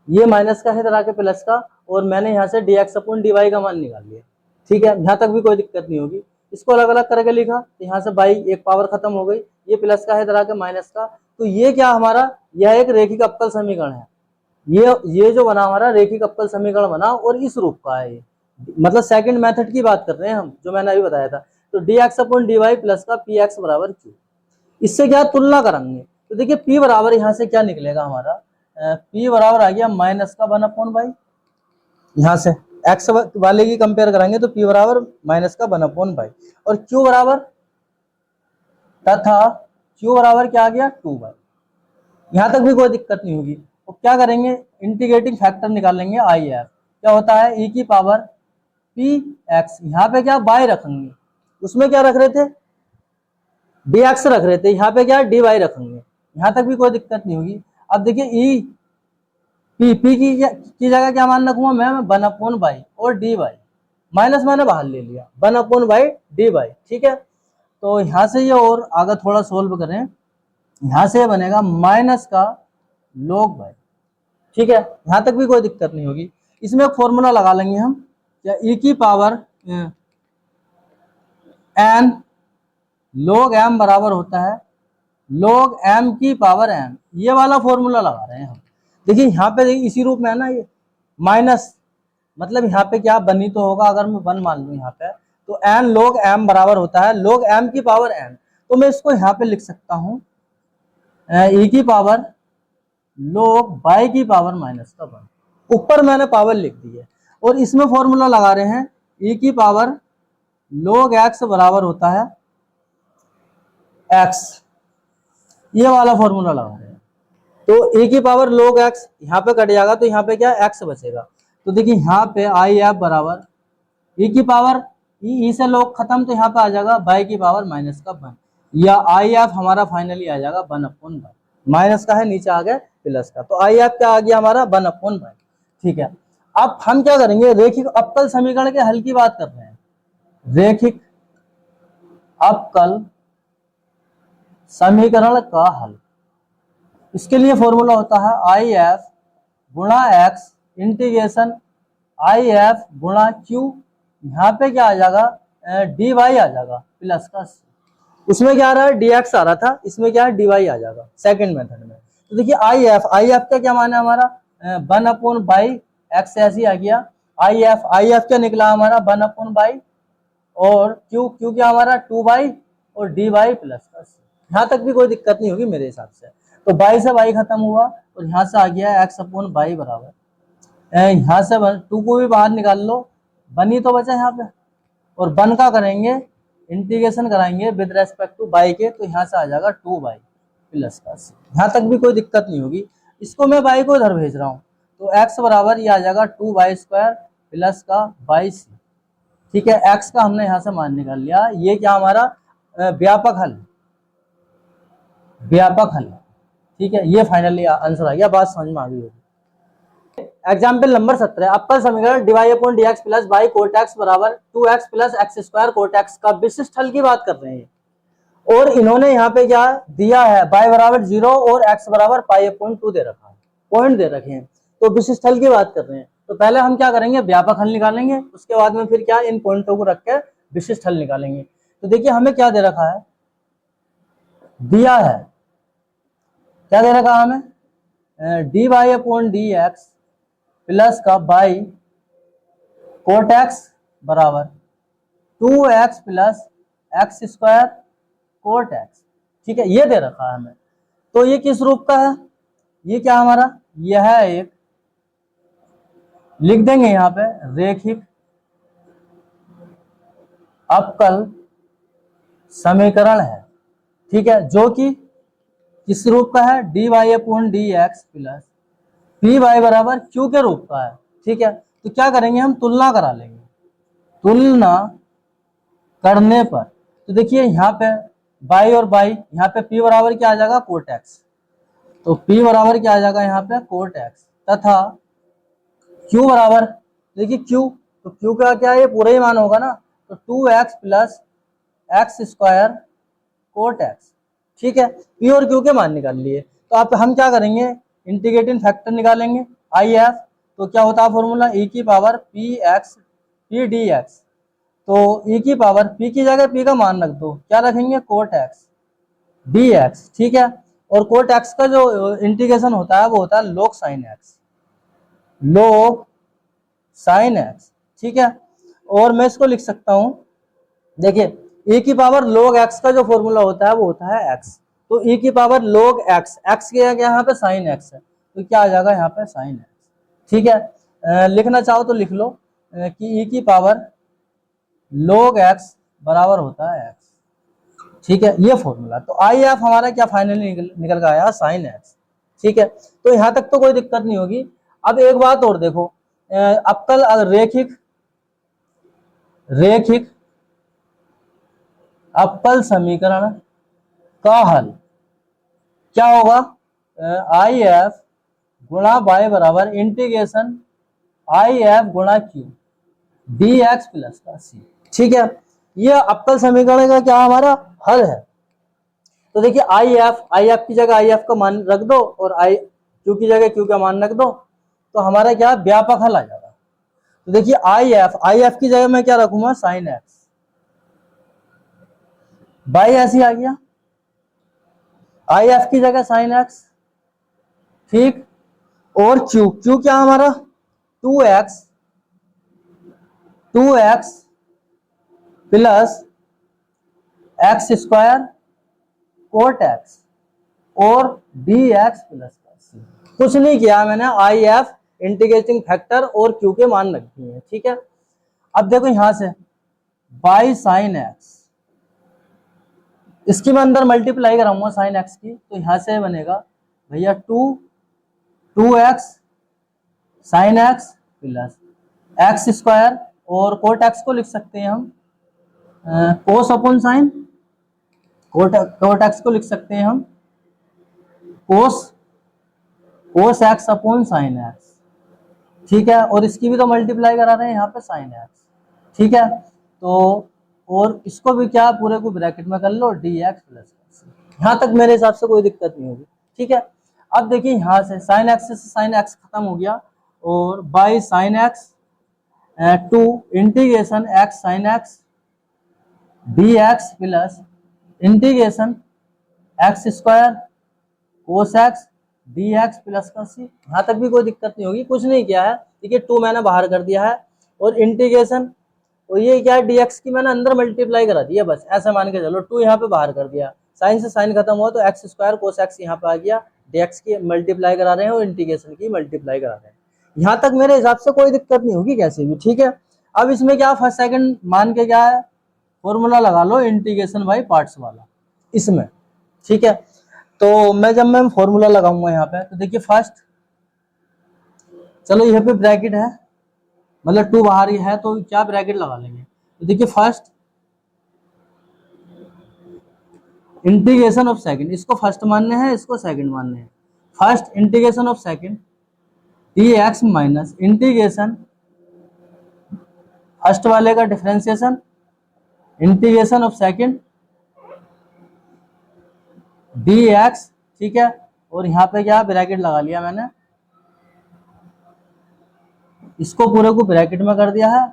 Speaker 1: ये माइनस का है इधर आके प्लस का, और मैंने यहाँ से D X upon D Y का मान निकाल लिया। ठीक है, यहाँ तक भी कोई दिक्कत नहीं होगी। इसको अलग अलग करके लिखा, तो यहाँ से बाई एक पावर खत्म हो गई, ये प्लस का है इधर आके माइनस का, तो ये क्या हमारा, यह एक रेखिक अवकल समीकरण है। ये जो बना हमारा रेखिक अवकल समीकरण बना, और इस रूप का है ये, मतलब सेकंड मेथड की बात कर रहे हैं हम, जो मैंने अभी बताया था। तो D X upon D Y plus का पी एक्स बराबर क्यू, इससे क्या तुलना करेंगे, तो देखिए P बराबर यहाँ से क्या निकलेगा हमारा, P बराबर आ गया माइनस का 1/बाई, यहाँ से x वाले की कंपेयर करेंगे तो P बराबर माइनस का 1/बाई, और Q बराबर क्या आ गया 2 बाई। यहाँ तक भी कोई दिक्कत नहीं होगी। तो क्या करेंगे, इंटीग्रेटिंग फैक्टर निकालेंगे आई एफ, क्या होता है e की पावर पी एक्स, यहाँ पे क्या बाई रखेंगे, उसमें क्या रख रहे थे डी एक्स रख रहे थे, यहाँ पे क्या डी वाई रखेंगे, यहाँ तक भी कोई दिक्कत नहीं होगी। अब देखिए ई पी की जगह क्या मान रखूंगा मैं 1/बाई और डी बाई, माइनस मैंने बाहर ले लिया 1/बाई डी बाई। ठीक है, तो यहां से ये और आगे थोड़ा सोल्व करें, यहां से बनेगा माइनस का log बाई। ठीक है, यहां तक भी कोई दिक्कत नहीं होगी। इसमें एक फॉर्मूला लगा लेंगे हम, क्या e की पावर n log m बराबर होता है log m की पावर n, ये वाला फॉर्मूला लगा रहे हैं हम। देखिए यहाँ पे देखिए इसी रूप में है ना ये माइनस, मतलब यहाँ पे क्या बनी तो होगा, अगर मैं 1 मान लूँ यहाँ पे, तो n log m बराबर होता है log m की पावर n। तो मैं इसको यहाँ पे लिख सकता हूँ e की पावर log बाई की पावर माइनस का 1, ऊपर मैंने पावर लिख दी है। और इसमें फॉर्मूला लगा रहे हैं e की पावर log x बराबर होता है x, ये वाला फॉर्मूला लगा रहे हैं। तो e की पावर log x यहाँ पे कट जाएगा, तो यहाँ पे क्या x बचेगा। तो देखिए यहाँ पे आई एफ बराबर e की पावर e से log खत्म, तो यहाँ पे आ जाएगा बाई की पावर माइनस का 1, या आई एफ हमारा फाइनली आ जाएगा 1/बाई, माइनस का है नीचे आ गया प्लस का, तो आई एफ क्या आ गया हमारा 1/बाई। ठीक है, अब हम क्या करेंगे, रेखिक अवकल समीकरण के हल की बात कर रहे हैं। रेखिक अवकल समीकरण का हल, इसके लिए फॉर्मूला होता है आई एफ गुणा एक्स इंटीग्रेशन आई एफ गुणा क्यू, यहाँ पे क्या आ जाएगा डी वाई आ जाएगा प्लस का सी, उसमें क्या आ रहा है डी एक्स आ रहा था, इसमें क्या है डी वाई आ जाएगा सेकंड मेथड में। तो देखिए आई एफ का क्या माना है हमारा 1/बाई एक्स ऐसे आ गया, आई एफ क्या निकला हमारा 1/बाई, और क्यू क्या हमारा 2 बाई और डी वाई प्लस का सी। यहाँ तक भी कोई दिक्कत नहीं होगी मेरे हिसाब से। तो बाई से बाई खत्म हुआ और यहाँ से आ गया x/बाई बराबर, यहाँ से 2 को भी बाहर निकाल लो, बनी तो बचा यहाँ पे, और 1 का करेंगे इंटीग्रेशन कराएंगे विद रेस्पेक्ट टू बाई के, तो यहाँ से आ जाएगा 2 बाई प्लस का सी। यहाँ तक भी कोई दिक्कत नहीं होगी। इसको मैं बाई को इधर भेज रहा हूँ, तो x बराबर ये आ जाएगा 2 बाई स्क्वायर प्लस का बाई सी। ठीक है, x का हमने यहाँ से मान निकाल लिया, ये क्या हमारा व्यापक हल, व्यापक हल। ठीक है, ये फाइनली आंसर आ गया, बात समझ में आ गई होगी। एग्जाम्पल नंबर 17, अवकल समीकरण dy upon dx plus Y cot X बराबर 2x plus X square cot X का विशिष्ट हल की बात कर रहे हैं। और इन्होंने यहाँ पे क्या दिया है, y बराबर 0 और x बराबर π/2 दे रखा है, पॉइंट दे रखे हैं, तो विशिष्ट हल की बात कर रहे हैं। तो पहले हम क्या करेंगे, व्यापक हल निकालेंगे, उसके बाद में फिर क्या इन पॉइंटों को रख के विशिष्ट हल निकालेंगे। तो देखिए हमें क्या दे रखा है, दिया है, क्या दे रखा है हमें, dy अपॉन dx प्लस का बाई कोट एक्स बराबर 2x plus X square cot x. ठीक है, ये दे रखा है हमें। तो ये किस रूप का है, ये क्या हमारा, यह है एक, लिख देंगे यहाँ पे रेखिक अवकल समीकरण है। ठीक है, जो कि किस रूप का है, dy upon dx plus P Y बराबर क्यू के रूप का है। ठीक है, तो क्या करेंगे हम, तुलना करा लेंगे। तुलना करने पर तो देखिए यहाँ पे बाई और बाई, यहाँ पे p बराबर क्या आ जाएगा कोट एक्स, तो p बराबर क्या आ जाएगा यहाँ पे कोट एक्स, तथा q बराबर, देखिए q, तो q का क्या है, ये पूरा ही मान होगा ना, तो 2x plus X square cot x. ठीक है, p और q के मान निकाल लिए। तो आप हम क्या करेंगे, इंटीग्रेटिंग फैक्टर निकालेंगे आई एफ, तो क्या होता है फॉर्मूला e की पावर p dx, तो e की पावर p की जगह p का मान रख दो, क्या रखेंगे कोट एक्स dx। ठीक है, और कोट एक्स का जो इंटीग्रेशन होता है वो होता है log sine x, log sign X. ठीक है, और मैं इसको लिख सकता हूं, देखिए e की पावर log x का जो फॉर्मूला होता है वो होता है x, तो e की पावर log x, x क्या यहाँ पे साइन x है, तो क्या आ जाएगा यहाँ पे साइन x। ठीक है, लिखना चाहो तो लिख लो कि e की पावर log x बराबर होता है x। ठीक है, ये फॉर्मूला, तो आई एफ हमारा क्या फाइनली निकल के आया साइन x। ठीक है, तो यहाँ तक तो कोई दिक्कत नहीं होगी। अब एक बात और देखो, अवकल रेखिक अवकल समीकरण का हल क्या होगा, आई एफ गुणा बाय बराबर इंटीग्रेशन आई एफ गुणा क्यू डी एक्स प्लस का सी। ठीक है, ये अवकल समीकरण का क्या हमारा हल है। तो देखिए आई एफ की जगह आई एफ का मान रख दो और आई क्यू की जगह क्यू का मान रख दो, तो हमारा क्या व्यापक हल आ जाएगा। तो देखिए आई एफ की जगह मैं क्या रखूंगा साइन एक्स, बाई ऐसी आ गया आई एफ की जगह साइन एक्स, ठीक। और क्यू क्या हमारा 2x plus X square cot x और डी एक्स प्लस सी। कुछ नहीं किया मैंने, आई एफ इंटीग्रेटिंग फैक्टर और क्यू के मान रख दिए हैं। ठीक है, अब देखो यहां से बाई साइन एक्स, इसकी मैं अंदर मल्टीप्लाई कराऊंगा साइन एक्स की, तो यहां से बनेगा भैया 2x sine x plus X square और कोट एक्स को लिख सकते हैं हम cos upon sine, cot X को लिख सकते हैं हम cos X upon sine X. ठीक है, और इसकी भी तो मल्टीप्लाई करा रहे हैं यहाँ पे साइन एक्स। ठीक है, तो और इसको भी क्या पूरे को ब्रैकेट में कर लो डी एक्स प्लस, यहाँ तक मेरे हिसाब से कोई दिक्कत नहीं होगी। ठीक है, अब देखिए यहाँ से साइन एक्स से साइन एक्स खत्म हो गया और Y sine X two integration X sine X D x plus integration X square cos X D x plus का सी। यहाँ तक भी कोई दिक्कत नहीं होगी, कुछ नहीं किया है। ठीक है, 2 मैंने बाहर कर दिया है और इंटीग्रेशन, और ये क्या है dx की मैंने अंदर मल्टीप्लाई करा दिया, बस ऐसा मान के चलो। 2 यहाँ पे बाहर कर दिया, साइन से साइन खत्म हुआ तो एक्स स्क्वायर कोस एक्स यहाँ पे आ गया, dx की मल्टीप्लाई करा रहे हैं और इंटीग्रेशन की मल्टीप्लाई करा रहे हैं। यहाँ तक मेरे हिसाब से कोई दिक्कत नहीं होगी कैसे भी। ठीक है, अब इसमें क्या फर्स्ट सेकंड मान के क्या है फॉर्मूला लगा लो इंटीग्रेशन बाई पार्ट्स वाला इसमें। ठीक है, तो जब मैं फॉर्मूला लगाऊंगा यहाँ पे, तो देखिए फर्स्ट, चलो यहाँ पे ब्रैकेट है, मतलब 2 बाहर ही है तो क्या ब्रैकेट लगा लेंगे। तो देखिए फर्स्ट इंटीग्रेशन ऑफ सेकंड, इसको फर्स्ट मानने हैं, इसको सेकंड मानने हैं। First integration of second D X minus integration first वाले का differentiation integration of second D x. ठीक है, और यहाँ पे क्या ब्रैकेट लगा लिया मैंने, इसको पूरे को ब्रैकेट में कर दिया है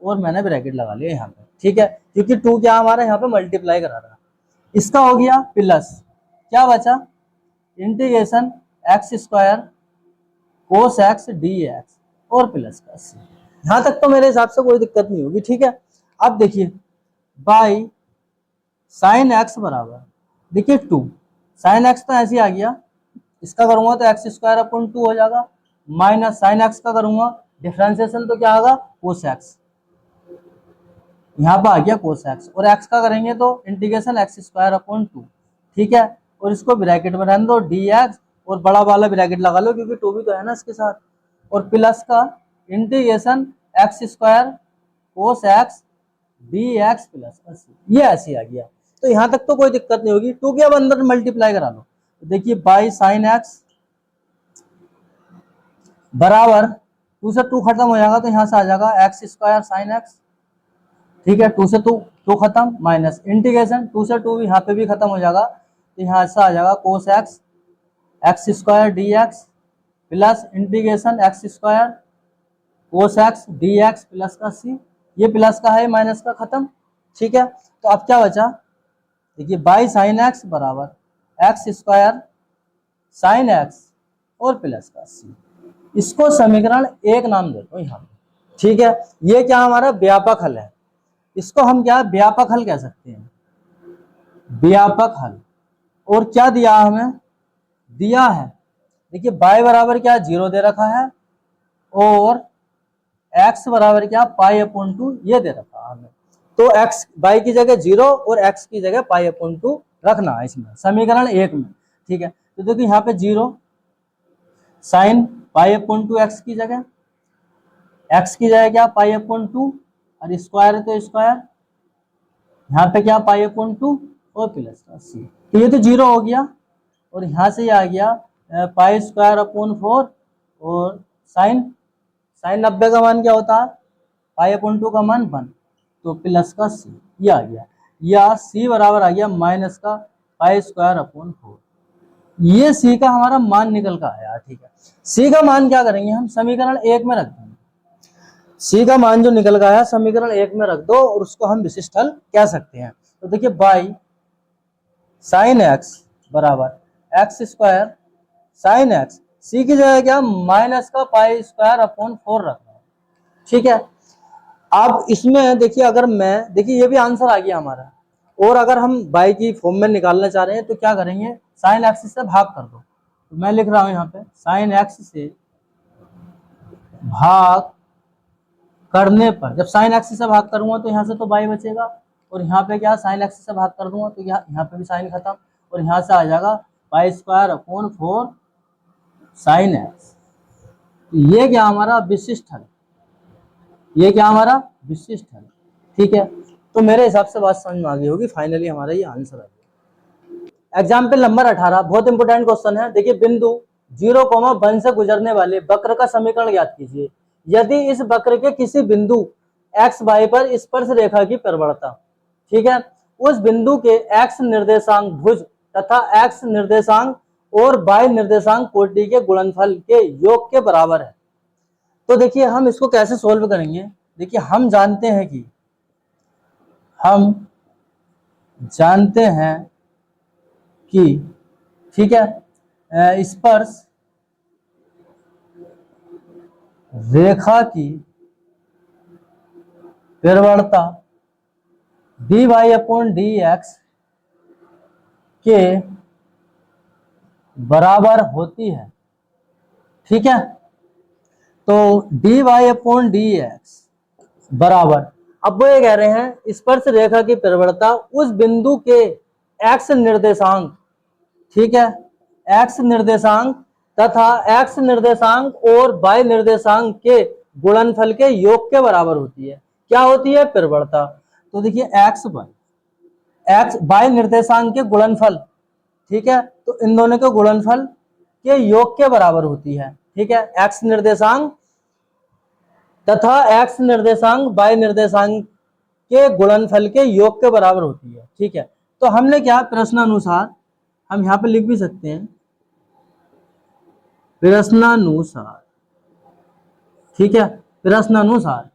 Speaker 1: और मैंने ब्रैकेट लगा लिया यहाँ पे। ठीक है, क्योंकि 2 क्या हमारा यहाँ पे मल्टीप्लाई करा रहा है। इसका हो गया प्लस क्या बचा integration X square cos X D x और प्लस का सी। यहाँ तक तो मेरे हिसाब से कोई दिक्कत नहीं होगी। ठीक है, अब देखिए बाई साइन एक्स बराबर, देखिए 2 साइन एक्स तो ऐसे ही आ गया, इसका करूंगा तो एक्स स्क्वायर अपॉन 2 हो जाएगा, माइनस साइन एक्स का करूंगा डिफरेंशिएशन तो क्या होगा कोस एक्स, यहाँ पे आ गया कोस एक्स, और एक्स का करेंगे तो इंटीग्रेशन एक्स स्क्वायर अपॉन 2। ठीक है, और इसको ब्रैकेट में रहने दो डी एक्स और बड़ा वाला ब्रैकेट लगा लो क्योंकि 2 भी तो है ना इसके साथ, और प्लस का integration X square cos X D x plus, ये ऐसे आ गया। तो यहाँ तक तो कोई दिक्कत नहीं होगी। 2 के अब अंदर मल्टीप्लाई करा लो, तो देखिए बाई साइन एक्स बराबर 2 से 2 खत्म हो जाएगा तो यहाँ से आ जाएगा एक्स स्क्वायर साइन एक्स। ठीक है, 2 से 2 खत्म, माइनस इंटीग्रेशन 2 से 2 यहाँ पे भी खत्म हो जाएगा तो यहाँ से आ जाएगा cos x x square D x plus integration X square cos X D x plus का सी। ये प्लस का है माइनस का खत्म। ठीक है, तो अब क्या बचा, देखिए बाई साइन एक्स बराबर एक्स स्क्वायर साइन एक्स और प्लस का सी। इसको समीकरण 1 नाम दे दो यहाँ पे। ठीक है, ये क्या हमारा व्यापक हल है, इसको हम क्या व्यापक हल कह सकते हैं, व्यापक हल। और क्या दिया हमें, दिया है देखिए बाई बराबर क्या 0 दे रखा है और x बराबर क्या पाई अपॉन 2 ये दे रखा है हमें। तो x बाई की जगह 0 और x की जगह पाई अपॉन 2 रखना है इसमें समीकरण 1 में। ठीक है, तो देखिए यहाँ पे 0 साइन पाई अपॉन 2 x की जगह, x की जगह क्या पाई अपॉन 2 और स्क्वायर है तो स्क्वायर, यहाँ पे क्या पाई अपॉन 2 और प्लस का सी। तो ये तो 0 हो गया और यहाँ से ये आ गया पाई स्क्वायर अपॉन 4 और साइन साइन 90 का मान क्या होता है, पाई/2 का मान 1, तो प्लस का सी, ये आ गया, या सी बराबर आ गया माइनस का π²/4। ये सी का हमारा मान निकल का आया। ठीक है, सी का मान क्या करेंगे हम, समीकरण 1 में रख देंगे। सी का मान जो निकल का आया समीकरण 1 में रख दो और उसको हम विशिष्ट हल कह सकते हैं। तो देखिए बाई साइन एक्स बराबर x² साइन एक्स, सी की जगह क्या माइनस का π²/4 रख रहा हूं। ठीक है, अब इसमें देखिए अगर मैं, देखिए ये भी आंसर आ गया हमारा, और अगर हम बाई की फॉर्म में निकालना चाह रहे हैं तो क्या करेंगे, साइन एक्स से भाग कर दो। तो मैं लिख रहा हूं यहाँ पे साइन एक्स से भाग करने पर, जब साइन एक्स से भाग करूंगा तो यहाँ से तो बाई बचेगा, और यहाँ पे क्या साइन एक्स से भाग कर दूंगा तो यहाँ पे भी साइन खत्म, और यहाँ से आ जाएगा π²/4 साइन एक्स। ये क्या हमारा विशिष्ट हल, ये क्या हमारा विशिष्ट हल। ठीक है, तो मेरे हिसाब से बात समझ में आ गई होगी, फाइनली हमारा ये आंसर आ गया। एग्जाम्पल नंबर 18 बहुत इंपोर्टेंट क्वेश्चन है। देखिए बिंदु 0,1 से गुजरने वाले वक्र का समीकरण ज्ञात कीजिए यदि इस वक्र के किसी बिंदु x y पर स्पर्श रेखा की प्रवणता, ठीक है, उस बिंदु के x निर्देशांक भुज तथा x निर्देशांक और y निर्देशांक कोटि के गुणनफल के योग के बराबर है। तो देखिए हम इसको कैसे सोल्व करेंगे। देखिए हम जानते हैं कि ठीक है, स्पर्श रेखा की प्रवणता dy/dx के बराबर होती है। ठीक है, तो dy/dx बराबर, अब वो ये कह रहे हैं स्पर्श रेखा की प्रवणता उस बिंदु के x निर्देशांक, ठीक है, x निर्देशांक तथा x निर्देशांक और y निर्देशांक के गुणनफल के योग के बराबर होती है। क्या होती है, प्रवणता। तो देखिए x y निर्देशांक के गुणनफल, ठीक है, तो इन दोनों के गुणनफल के योग के बराबर होती है। ठीक है, x निर्देशांक तथा x निर्देशांक y निर्देशांक के गुणनफल के योग के बराबर होती है। ठीक है, तो हमने क्या प्रश्नानुसार, हम यहाँ पे लिख भी सकते हैं प्रश्नानुसार, ठीक है, प्रश्नानुसार।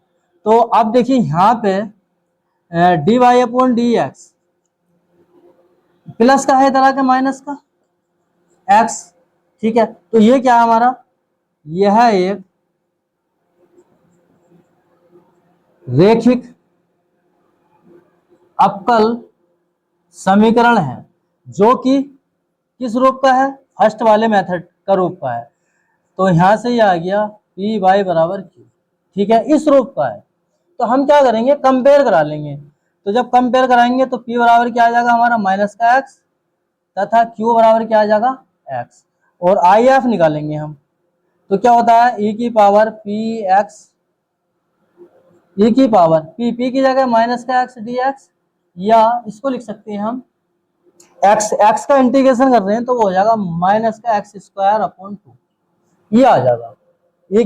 Speaker 1: तो अब देखिए यहाँ पे dy/dx प्लस का है तरह के माइनस का x, ठीक है, तो ये क्या है हमारा, यह एक रैखिक अवकल समीकरण है जो कि किस रूप का है, फर्स्ट वाले मेथड का रूप का है। तो यहां से ये आ गया पी वाई बराबर क्यू, ठीक है, इस रूप का है। तो हम क्या करेंगे, कंपेयर करा लेंगे। तो जब कंपेयर कराएंगे तो पी बराबर क्या आ जाएगा हमारा माइनस का एक्स तथा क्यू बराबर क्या आ जाएगा एक्स, और आई एफ निकालेंगे हम। तो क्या होता है ई की पावर पी एक्स, ई की पावर पी की जगह माइनस का एक्स डी एक्स, या इसको लिख सकते हैं हम एक्स का इंटीग्रेशन कर रहे हैं तो वो हो जाएगा माइनस का x²/2, ये आ जाएगा e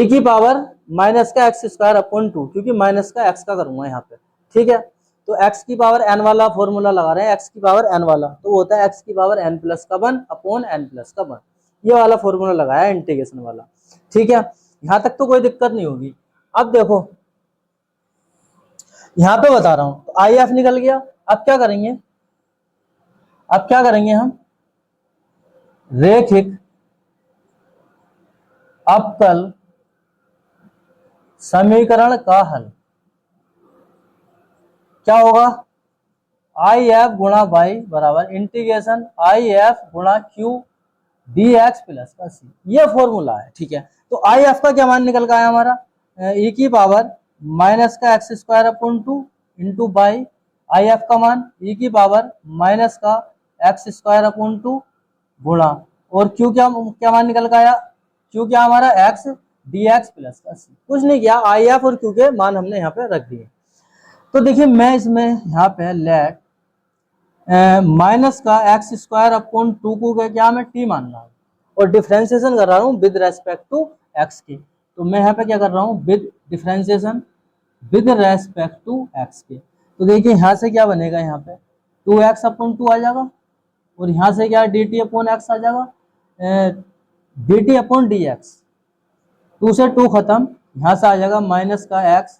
Speaker 1: की पावर माइनस का x²/2, क्योंकि माइनस का x का करूंगा यहाँ पे। ठीक है, तो x की पावर n वाला फॉर्मूला लगा रहे हैं, x की पावर n वाला, तो वो होता है x की पावर n+1/n+1, ये वाला फॉर्मूला लगाया इंटीग्रेशन वाला। ठीक है, यहाँ तक तो कोई दिक्कत नहीं होगी। अब देखो यहां पे बता रहा हूं, तो आई एफ निकल गया। अब क्या करेंगे हम, रैखिक अवकल समीकरण का हल क्या होगा, आई एफ गुणा वाई बराबर इंटीग्रेशन आई एफ गुणा क्यू डी एक्स प्लस का सी, ये फॉर्मूला है। ठीक है, तो आई एफ का क्या मान निकल का है हमारा, ई की पावर माइनस का x²/2 into by I F का मान ई की पावर माइनस का x² गुणा, और क्यू क्या मान निकल का आया, क्यू क्या हमारा x dx प्लस का सी, कुछ नहीं किया, आई एफ और क्यू के मान हमने यहाँ पे रख दिए। तो देखिए मैं इसमें यहाँ पे लेट माइनस का एक्स स्क्वायर अपॉन 2 को क्या मैं टी मान रहा हूँ और डिफ्रेंसिएशन कर रहा हूँ विद रेस्पेक्ट टू एक्स की। तो मैं यहाँ पे क्या कर रहा हूँ, with differentiation with respect to X के। तो देखिए यहाँ से क्या बनेगा, यहाँ पे 2x अपॉन 2 आ जाएगा और यहाँ से क्या डी टी अपॉन एक्स आ जाएगा, D T upon D x, 2 से 2 खत्म, यहाँ से आ जाएगा माइनस का एक्स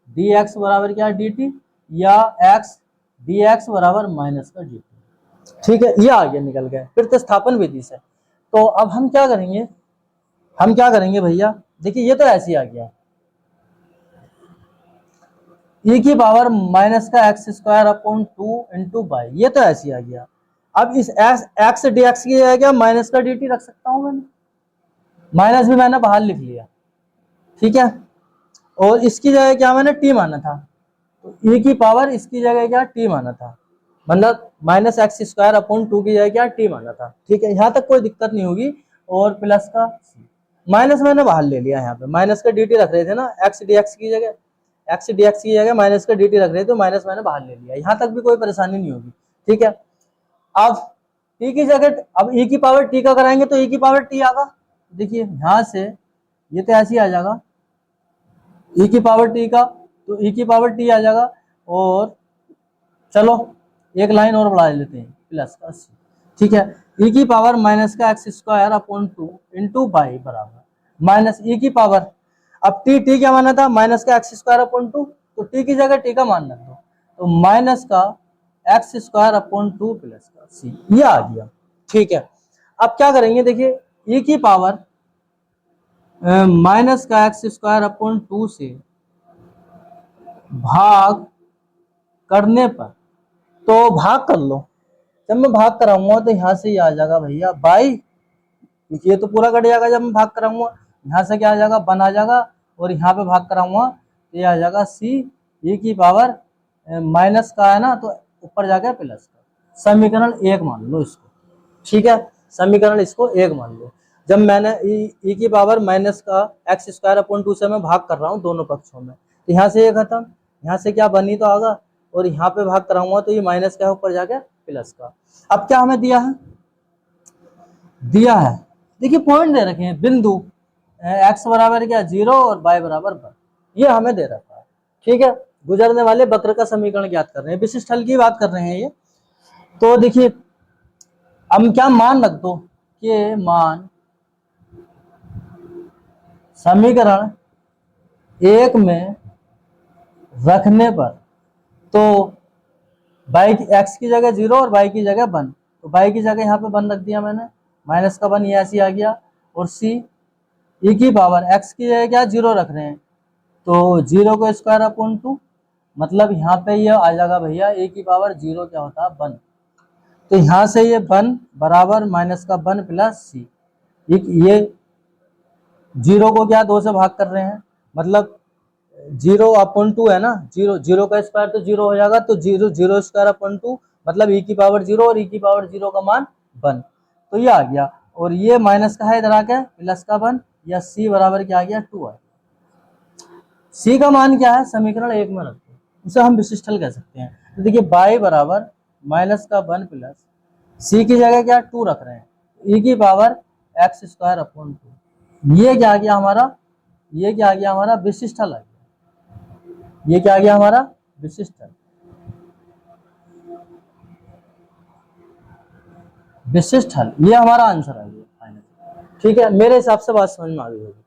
Speaker 1: डी एक्स बराबर क्या डी टी, या एक्स डी एक्स बराबर माइनस का डी टी। ठीक है, ये आगे निकल गए प्रतिस्थापन विधि से। तो अब हम क्या करेंगे भैया, देखिए ये तो ऐसे ही आ गया, e की पावर माइनस का x square upon 2 into by, ये तो ऐसे ही आ गया। अब इस एक्स डी एक्स की जगह माइनस का डी टी रख सकता हूं मैंने, माइनस भी मैंने बाहर लिख लिया, ठीक है, और इसकी जगह क्या मैंने टी माना था, तो e की पावर इसकी जगह क्या टी माना था, मतलब माइनस एक्स स्क्वायर अपॉन 2 की जगह क्या टी माना था। ठीक है, यहाँ तक कोई दिक्कत नहीं होगी। और प्लस का माइनस मैंने बाहर ले लिया, यहाँ पे माइनस का डी टी रख रहे थे ना, एक्स डी एक्स की जगह माइनस का डी टी रख रहे थे, तो माइनस मैंने बाहर ले लिया, यहाँ तक भी कोई परेशानी नहीं होगी। ठीक है, अब टी की जगह अब e की पावर टी का कराएंगे तो e की पावर टी आगा, देखिए यहाँ से ये तो ऐसे ही आ जाएगा e की पावर टी का, तो e की पावर टी आ जाएगा। और चलो एक लाइन और बढ़ा लेते हैं, प्लस का सी। ठीक है, e की पावर माइनस का x square upon 2 into by बराबर माइनस e की पावर, अब टी क्या माना था, माइनस का एक्स स्क्वायर अपॉन 2, तो टी की जगह टी का मान रख दो, तो माइनस का एक्स स्क्वायर अपॉन 2 प्लस का सी, ये आ गया। ठीक है, अब क्या करेंगे, देखिए e की पावर माइनस का एक्स स्क्वायर अपॉन 2 से भाग करने पर, तो भाग कर लो, जब मैं भाग कराऊंगा तो यहाँ से ये आ जाएगा भैया बाई, ये तो पूरा कट जाएगा, जब मैं भाग कराऊंगा यहाँ से क्या आ जाएगा 1 आ जाएगा, और यहाँ पे भाग कराऊंगा तो ये आ जाएगा सी e की पावर माइनस का है ना, तो ऊपर जाके प्लस का, समीकरण 1 मान लो इसको। ठीक है, समीकरण इसको 1 मान लो। जब मैंने e की पावर माइनस का एक्स स्क्वायर अपॉन 2 से मैं भाग कर रहा हूँ दोनों पक्षों में, तो यहाँ से ये खत्म, यहाँ से क्या बनी तो आगा, और यहाँ पे भाग कराऊंगा तो ये माइनस का ऊपर जाके प्लस का। अब क्या हमें दिया है, देखिए पॉइंट दे रखे हैं, बिंदु x बराबर क्या 0 और y बराबर 1, ये हमें दे रखा है। ठीक है, गुजरने वाले वक्र का समीकरण ज्ञात कर रहे हैं, विशिष्ट हल की बात कर रहे हैं ये। तो देखिए हम क्या मान रख दो कि मान समीकरण 1 में रखने पर, तो x की जगह 0 और y की जगह 1, तो y की जगह यहाँ पे 1 रख दिया मैंने, माइनस का 1 ये ऐसे आ गया, और c e की पावर x की जगह क्या 0 रख रहे हैं, तो 0 को स्क्वायर अपॉन 2, मतलब यहाँ पे ये आ जाएगा भैया e की पावर 0 क्या होता है 1, तो यहाँ से ये 1 बराबर माइनस का 1 प्लस c, ये 0 को क्या 2 से भाग कर रहे हैं, मतलब 0 अपॉन 2 है ना, 0 का स्क्वायर तो 0 हो जाएगा, तो 0 स्क्वायर अपॉन 2 मतलब e की पावर 0 और e की पावर 0 का मान 1, तो ये आ गया, और ये माइनस का है इधर आके प्लस का 1, या c बराबर क्या आ गया 2 आ गया। c का मान क्या है, समीकरण 1 में रखते हैं, उसे हम विशिष्ट हल कह सकते हैं। तो देखिए y बराबर माइनस का 1 प्लस c की जगह क्या 2 रख रहे हैं, e की पावर एक्स स्क्वायर अपॉन 2, ये क्या आ गया हमारा, ये क्या आ गया हमारा विशिष्ट हल आ गया, ये क्या आ गया हमारा विशिष्ट हल, विशिष्ट हल, ये हमारा आंसर आ गया फाइनल। ठीक है, मेरे हिसाब से बात समझ में आ गई होगी।